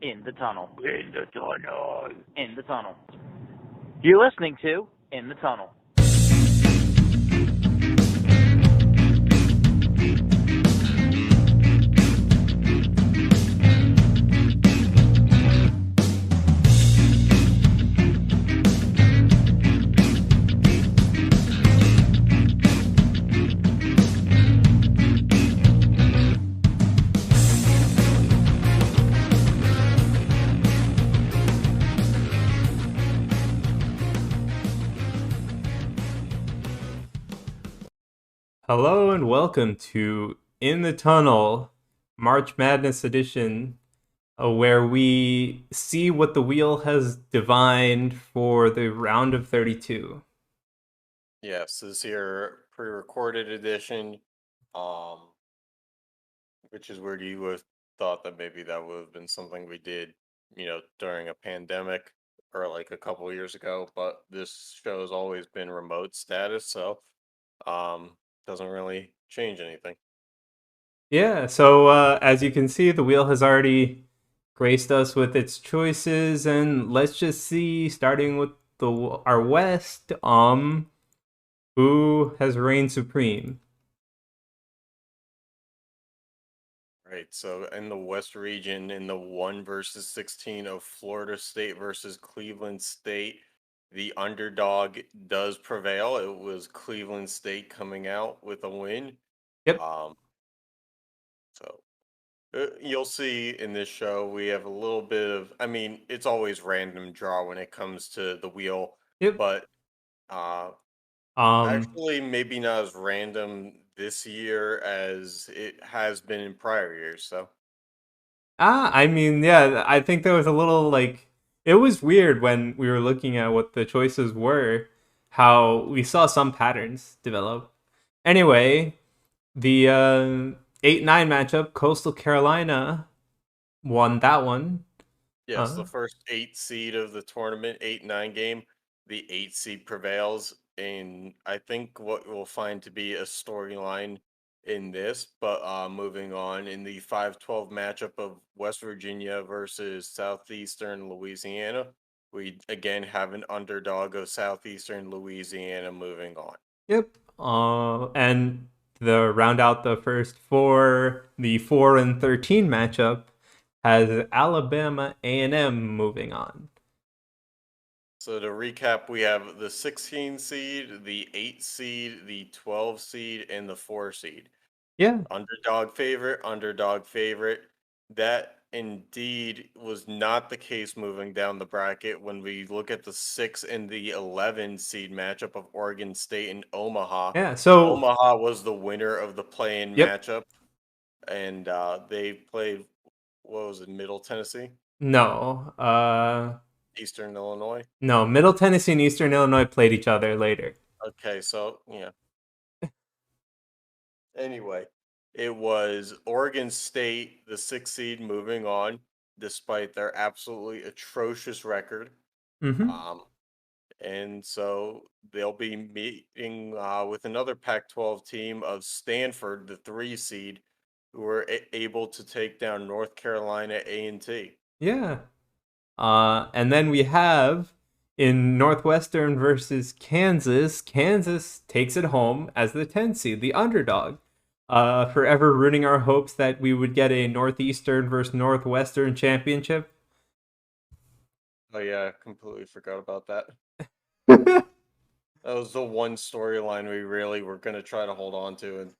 In the tunnel. In the tunnel. In the tunnel. You're listening to In the Tunnel. Hello and welcome to In the Tunnel, March Madness edition, where we see what the wheel has divined for the round of 32. Yes, this is your pre-recorded edition, um, which is weird. You would have thought that maybe that would have been something we did, during a pandemic or like a couple of years ago. But this show has always been remote status, so doesn't really change anything. Yeah, so as you can see, the wheel has already graced us with its choices, and let's just see, starting with our West, who has reigned supreme? Right. So in the West region, in the 1 versus 16 of Florida State versus Cleveland State, the underdog does prevail. It was Cleveland State coming out with a win. Yep, Um, so you'll see in this show we have a little bit of, I mean, it's always random draw when it comes to the wheel, yep. but uh, Um, actually maybe not as random this year as it has been in prior years. So. I mean, yeah, I think there was a little like it was weird when we were looking at what the choices were, how we saw some patterns develop. Anyway, the 8-9 matchup, Coastal Carolina won that one. Yes, Uh, the first 8 seed of the tournament, 8-9 game, the 8 seed prevails. And I think what we'll find to be a storyline in this, but moving on in the 5-12 matchup of West Virginia versus Southeastern Louisiana, we again have an underdog of Southeastern Louisiana moving on. yep. And the round out the first four, the 4 and 13 matchup has Alabama A&M moving on. So to recap, we have the 16 seed, the 8 seed, the 12 seed, and the 4 seed. Yeah, Underdog favorite, underdog favorite. That indeed was not the case moving down the bracket when we look at the 6 and the 11 seed matchup of Oregon State and Omaha. yeah. So, Omaha was the winner of the play-in yep. matchup, and they played, what was it, Middle Tennessee? No, Eastern Illinois? no. Middle Tennessee and Eastern Illinois played each other later. Okay, so, yeah. Anyway, it was Oregon State, the 6 seed, moving on despite their absolutely atrocious record. Mm-hmm. Um, and so they'll be meeting with another Pac-12 team of Stanford, the 3 seed, who were able to take down North Carolina A&T. Yeah. And then we have in Northwestern versus Kansas. Kansas takes it home as the 10 seed, the underdog. Forever ruining our hopes that we would get a Northeastern versus Northwestern championship. Oh yeah, I completely forgot about that. That was the one storyline we really were going to try to hold on to, and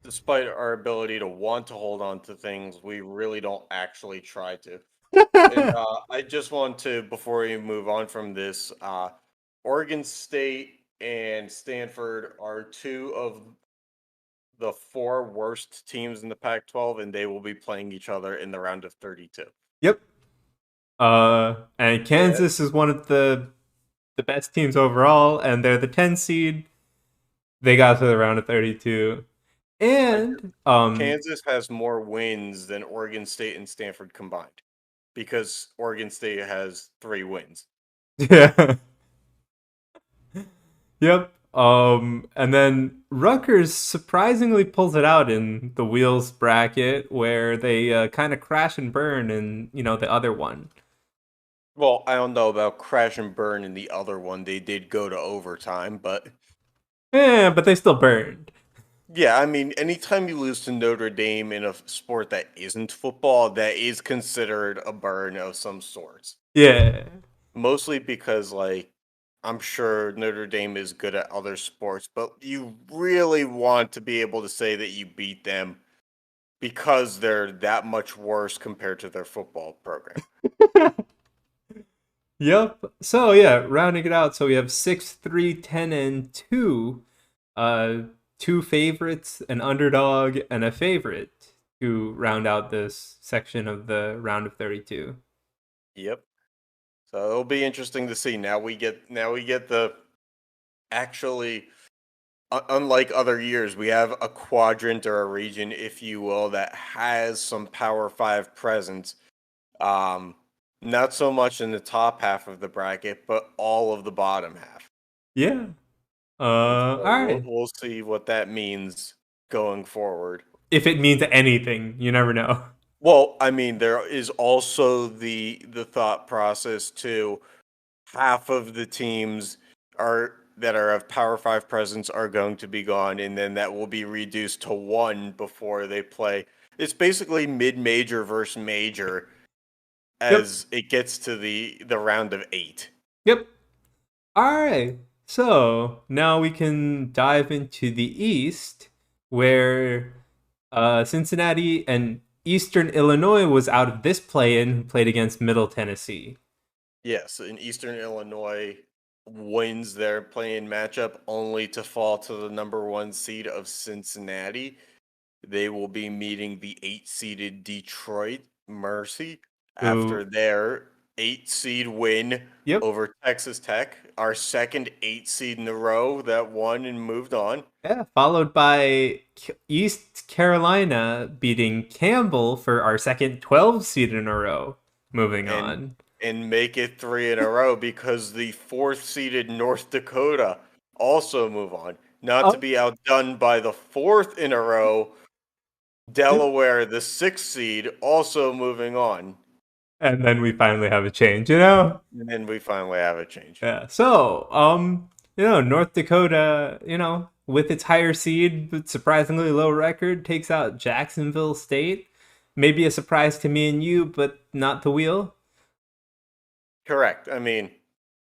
despite our ability to want to hold on to things, we really don't actually try to. And I just want to, before we move on from this, Oregon State and Stanford are two of the four worst teams in the Pac-12, and they will be playing each other in the round of 32. Yep. And Yeah, Kansas is one of the best teams overall, and they're the 10 seed. They got to the round of 32. And Kansas has more wins than Oregon State and Stanford combined because Oregon State has 3 wins. yeah. Yep. And then Rutgers surprisingly pulls it out in the Wheels bracket, where they kind of crash and burn in the other one. Well, I don't know about crash and burn in the other one. They did go to overtime, but Yeah, but they still burned. yeah, I mean, anytime you lose to Notre Dame in a sport that isn't football, that is considered a burn of some sorts. Yeah. Mostly because, like, I'm sure Notre Dame is good at other sports, but you really want to be able to say that you beat them because they're that much worse compared to their football program. Yep. So yeah, rounding it out. So we have 6, 3, 10, and 2. Uh, two favorites, an underdog, and a favorite to round out this section of the round of 32. Yep. So it'll be interesting to see. Now we get the actually unlike other years, we have a quadrant or a region, if you will, that has some Power 5 presence. Um, Not so much in the top half of the bracket, but all of the bottom half. Yeah. And so All we'll, right. we'll see what that means going forward. If it means anything, you never know. Well, I mean, there is also the thought process too. Half of the teams are that are of Power Five presence are going to be gone, and then that will be reduced to one before they play. It's basically mid-major versus major Yep. as it gets to the round of 8. Yep. All right. So now we can dive into the East, where Cincinnati and Eastern Illinois was out of this play-in, who played against Middle Tennessee. Yes, and Eastern Illinois wins their playing matchup only to fall to the number 1 seed of Cincinnati. They will be meeting the 8-seeded Detroit Mercy after Who? their 8-seed win Yep. over Texas Tech, our second 8-seed in a row that won and moved on, Yeah. Followed by East Carolina beating Campbell for our second 12 seed in a row. Moving and on. and make it 3 in a row because the 4th-seeded North Dakota also move on. Not to Oh. be outdone by the 4th in a row, Delaware, the 6th seed, also moving on. And then we finally have a change. And then we finally have a change. Yeah. So, North Dakota, with its higher seed but surprisingly low record, takes out Jacksonville State. Maybe a surprise to me and you, but not the wheel. Correct. I mean,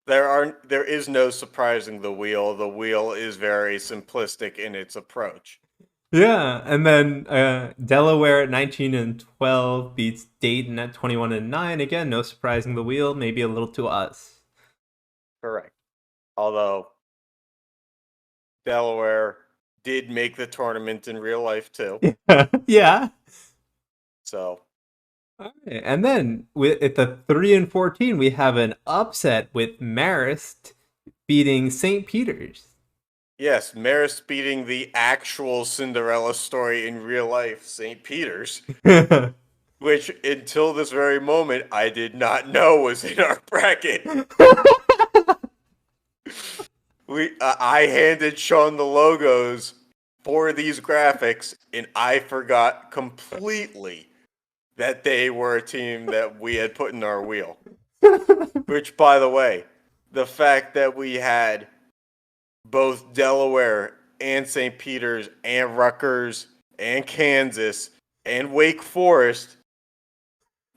there is no surprising the wheel. The wheel is very simplistic in its approach. Yeah, and then Delaware at 19 and 12 beats Dayton at 21 and 9. Again, no surprising the wheel, maybe a little to us. Correct. Although Delaware did make the tournament in real life too. Yeah. So All right. And then at the 3 and 14, we have an upset with Marist beating St. Peter's. yes, Marist beating the actual Cinderella story in real life, St. Peter's, which until this very moment I did not know was in our bracket. I handed Sean the logos for these graphics, and I forgot completely that they were a team that we had put in our wheel. Which, by the way, the fact that we had both Delaware and St. Peter's and Rutgers and Kansas and Wake Forest,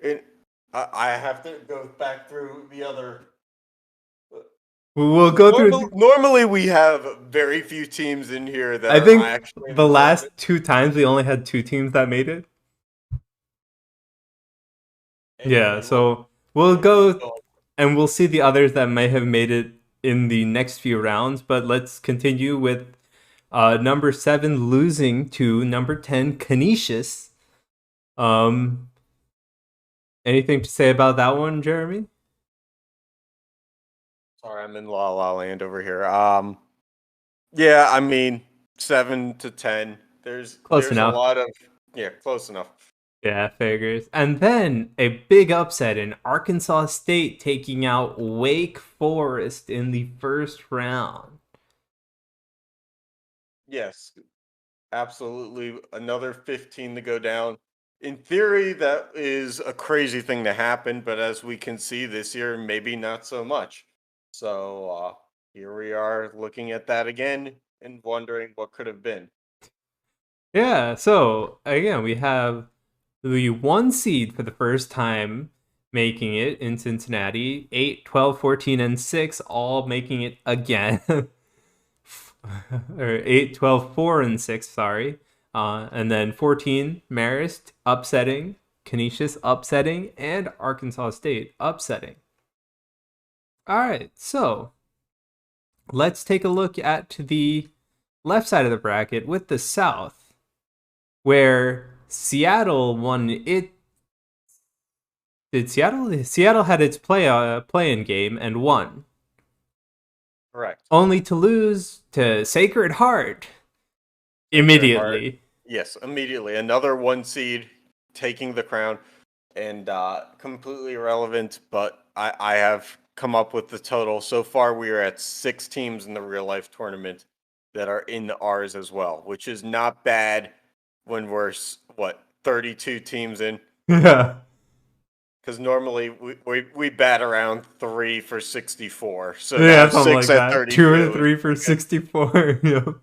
and I have to go back through the other. We'll go through. Normally, we have very few teams in here that I are think actually in the the last tournament. 2 times we only had 2 teams that made it. Yeah, Anyway, so we'll go and we'll see the others that may have made it in the next few rounds. But let's continue with number 7 losing to number 10 Canisius. Anything to say about that one, Jeremy? Sorry, I'm in La La Land over here. Yeah, I mean 7 to 10. Close There's a enough. lot of close enough. Yeah, figures. And then a big upset in Arkansas State taking out Wake Forest in the first round. Yes, absolutely. Another 15 to go down. In theory, that is a crazy thing to happen, but as we can see this year, maybe not so much. So here we are looking at that again and wondering what could have been. Yeah, so again, we have the 1 seed for the first time making it in Cincinnati, 8, 12, 14, and 6 all making it again. Or 8, 12, 4, and 6, sorry. And then 14, Marist upsetting, Canisius upsetting, and Arkansas State upsetting. All right, so let's take a look at the left side of the bracket with the South, where Seattle won it. Did Seattle? Seattle had its play-in game and won, Correct. only to lose to Sacred Heart Sacred Heart. immediately. Yes, immediately. Another 1 seed taking the crown and completely irrelevant, but I have come up with the total. So far, we are at 6 teams in the real life tournament that are in ours as well, which is not bad when we're, 32 teams in? Yeah. Because normally we bat around 3 for 64. So Yeah, now something 6 like at that. 2 or 32 is 3 for pretty good. 64. Yeah.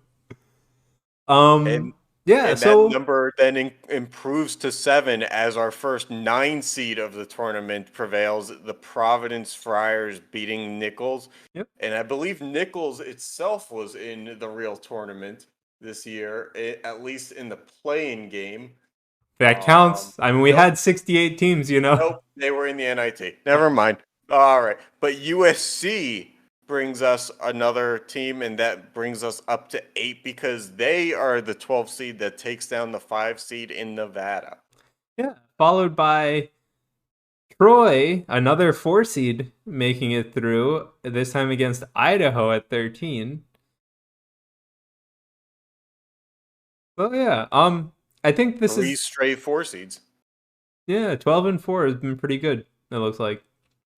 And Yeah, and that so number then improves to 7 as our first 9 seed of the tournament prevails. The Providence Friars beating Nichols. yep. And I believe Nichols itself was in the real tournament this year, at least in the playing game. That counts. I mean, we Nope, had 68 teams, you know. nope, they were in the NIT. Never mind. All right. But USC brings us another team, and that brings us up to 8 because they are the 12 seed that takes down the 5 seed in Nevada. Yeah, followed by Troy, another 4 seed making it through, this time against Idaho at 13. So yeah, I think this 3 is straight 4 seeds. yeah, 12 and 4 has been pretty good. It looks like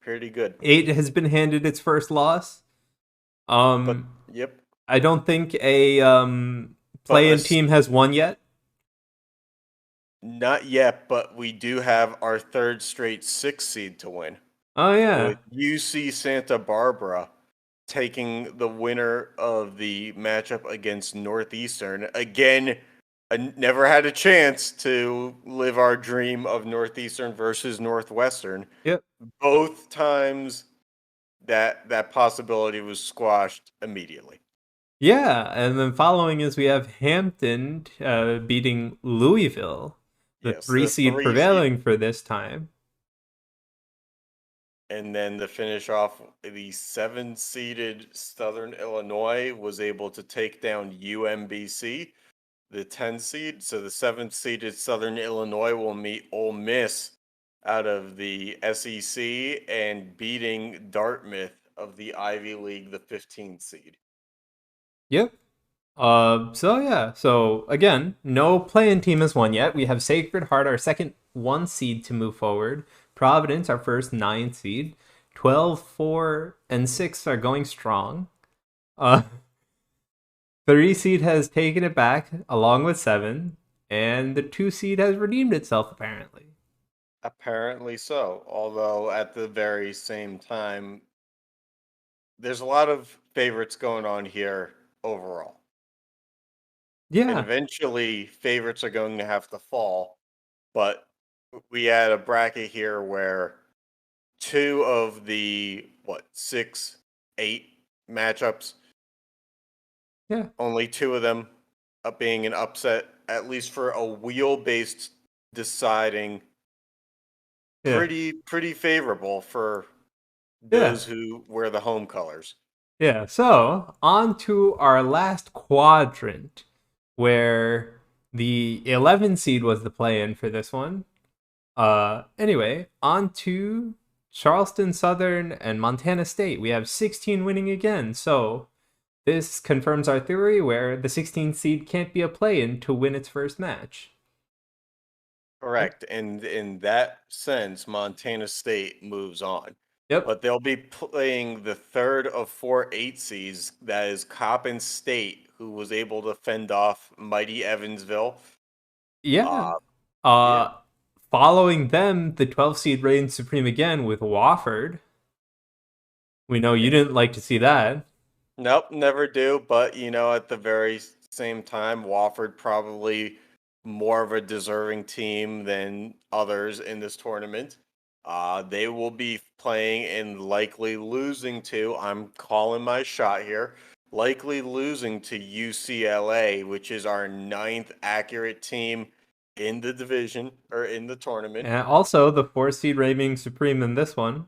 Pretty good. 8 has been handed its first loss. But, Um, yep. I don't think a But play-in team has won yet. not yet, but we do have our third straight 6 seed to win Oh yeah, with UC Santa Barbara taking the winner of the matchup against Northeastern. Again, I never had a chance to live our dream of Northeastern versus Northwestern. yep. Both times that possibility was squashed immediately. Yeah, and then following is we have Hampton beating Louisville, the Yes, three the seed 3 seed. prevailing for this time. And then to finish off, the 7 seeded Southern Illinois was able to take down UMBC, the 10 seed. So the 7 seeded Southern Illinois will meet Ole Miss out of the SEC and beating Dartmouth of the Ivy League, the 15 seed. Yep. So yeah, so again, no play-in team has won yet. We have Sacred Heart, our second 1 seed to move forward. Providence, our first 9 seed. 12, 4, and 6 are going strong. 3 seed has taken it back along with 7, and the 2 seed has redeemed itself apparently. Apparently so, although at the very same time, there's a lot of favorites going on here overall. And Yeah, eventually, favorites are going to have to fall. But we had a bracket here where 2 of the 6, 8 matchups, yeah, only 2 of them being an upset, at least for a wheel-based deciding, yeah, pretty favorable for yeah. those who wear the home colors. Yeah, so on to our last quadrant, where the 11 seed was the play-in for this one. Anyway, on to Charleston Southern and Montana State. We have 16 winning again, so this confirms our theory where the 16th seed can't be a play-in to win its first match. Correct. And in that sense, Montana State moves on. Yep. But they'll be playing the third of 4 8 seeds. That is Coppin State, who was able to fend off mighty Evansville. Yeah. Yeah. Following them, the 12 seed reigns supreme again with Wofford. We know you didn't like to see that. Nope, never do. But at the very same time, Wofford probably more of a deserving team than others in this tournament. They will be playing and likely losing to. I'm calling my shot here. Likely losing to UCLA, which is our ninth accurate team in the division or in the tournament. And also, the 4 seed reigning supreme in this one.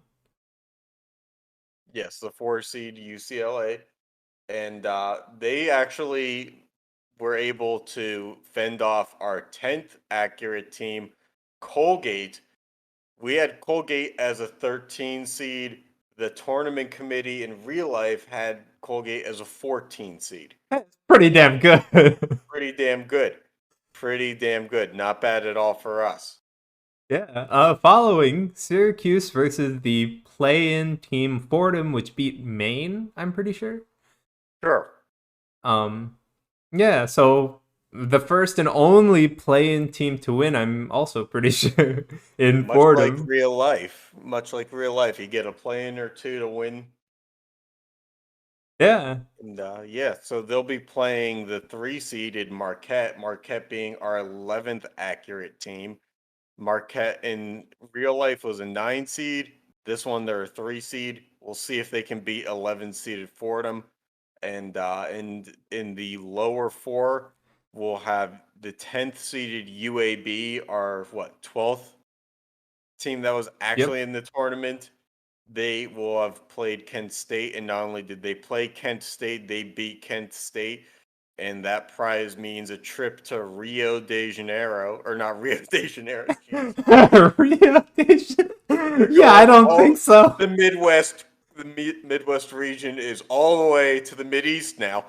Yes, the 4 seed UCLA. And they actually were able to fend off our 10th accurate team, Colgate. We had Colgate as a 13 seed. The tournament committee in real life had Colgate as a 14 seed. That's pretty damn good. Pretty damn good. Pretty damn good. Not bad at all for us. Yeah. Following Syracuse versus the play-in team Fordham, which beat Maine, I'm pretty sure. Sure. Yeah, so the first and only play-in team to win, I'm also pretty sure, in Much like Fordham. real life. Much like real life. You get a play-in or two to win. Yeah. And yeah, so they'll be playing the 3 seeded Marquette, Marquette being our 11th accurate team. Marquette in real life was a 9 seed. This one, they're a 3 seed. We'll see if they can beat 11 seeded Fordham. And in the lower four, we'll have the 10th seeded UAB, our 12th team that was Yep. actually in the tournament. They will have played Kent State, and not only did they play Kent State, they beat Kent State, and that prize means a trip to Rio de Janeiro, or not Rio de Janeiro, jeez. Rio de Janeiro. They're Yeah, I going don't all think so. the Midwest. The Midwest region is all the way to the Mid East now.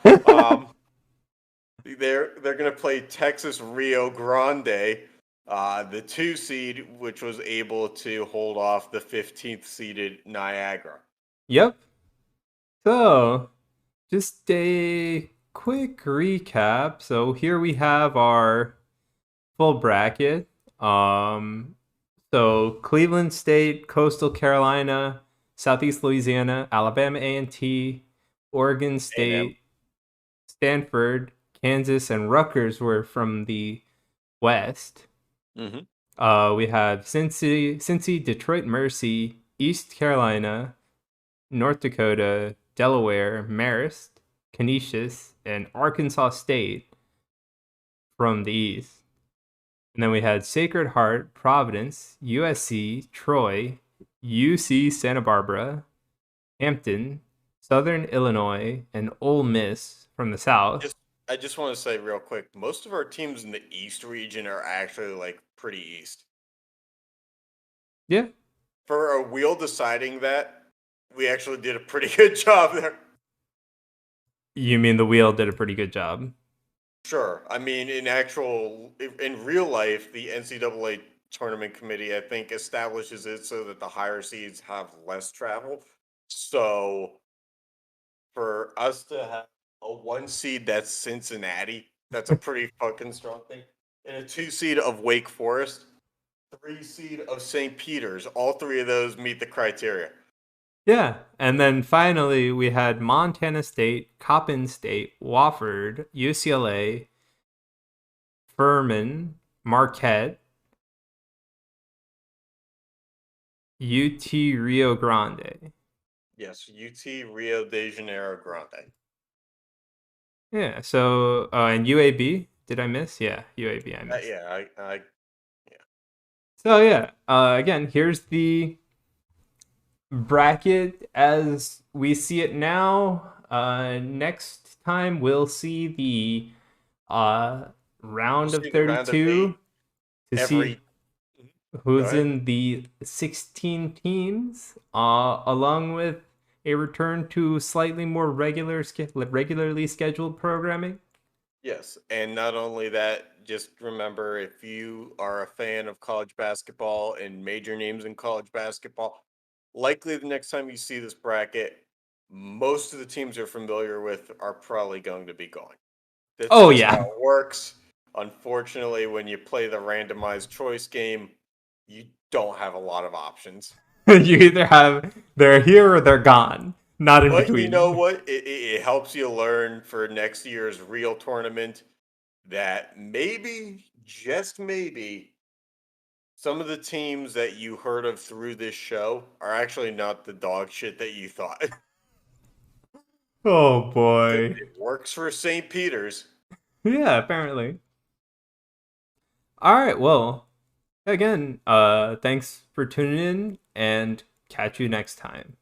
They're going to play Texas Rio Grande, the 2 seed, which was able to hold off the 15th seeded Niagara. Yep. So, just a quick recap. So here we have our full bracket. So Cleveland State, Coastal Carolina, Southeast Louisiana, Alabama A&T, Oregon A&M. State, Stanford, Kansas, and Rutgers were from the West. Mm-hmm. We have Cincy, Detroit Mercy, East Carolina, North Dakota, Delaware, Marist, Canisius, and Arkansas State from the East. And then we had Sacred Heart, Providence, USC, Troy, UC Santa Barbara, Hampton, Southern Illinois, and Ole Miss from the South. I just want to say real quick, most of our teams in the East region are actually like pretty East. Yeah. For a wheel deciding that, we actually did a pretty good job there. You mean the wheel did a pretty good job? Sure. I mean, in real life, the NCAA tournament committee, I think, establishes it so that the higher seeds have less travel. So for us to have a 1 seed that's Cincinnati, that's a pretty fucking strong thing. And a 2 seed of Wake Forest, 3 seed of St. Peter's. All three of those meet the criteria. Yeah. And then finally, we had Montana State, Coppin State, Wofford, UCLA, Furman, Marquette, UT Rio Grande. Yes, UT Rio de Janeiro Grande. Yeah. So, and UAB, did I miss? Yeah, UAB, I missed. Yeah, I So yeah, again, here's the bracket as we see it now. Next time we'll see the round we'll of see the round of 8 32 to see every. Go who's ahead. in the 16 teams, along with a return to slightly more regularly scheduled programming. Yes, and not only that, just remember if you are a fan of college basketball and major names in college basketball, likely the next time you see this bracket, most of the teams you're familiar with are probably going to be gone. That's Oh just how yeah. it works. Unfortunately, when you play the randomized choice game, you don't have a lot of options. You either have they're here or they're gone. Not in But you know between. what? It helps you learn for next year's real tournament that maybe, just maybe, some of the teams that you heard of through this show are actually not the dog shit that you thought. Oh It boy. works for St. Peter's. Yeah, apparently. All right, well, again, thanks for tuning in and catch you next time.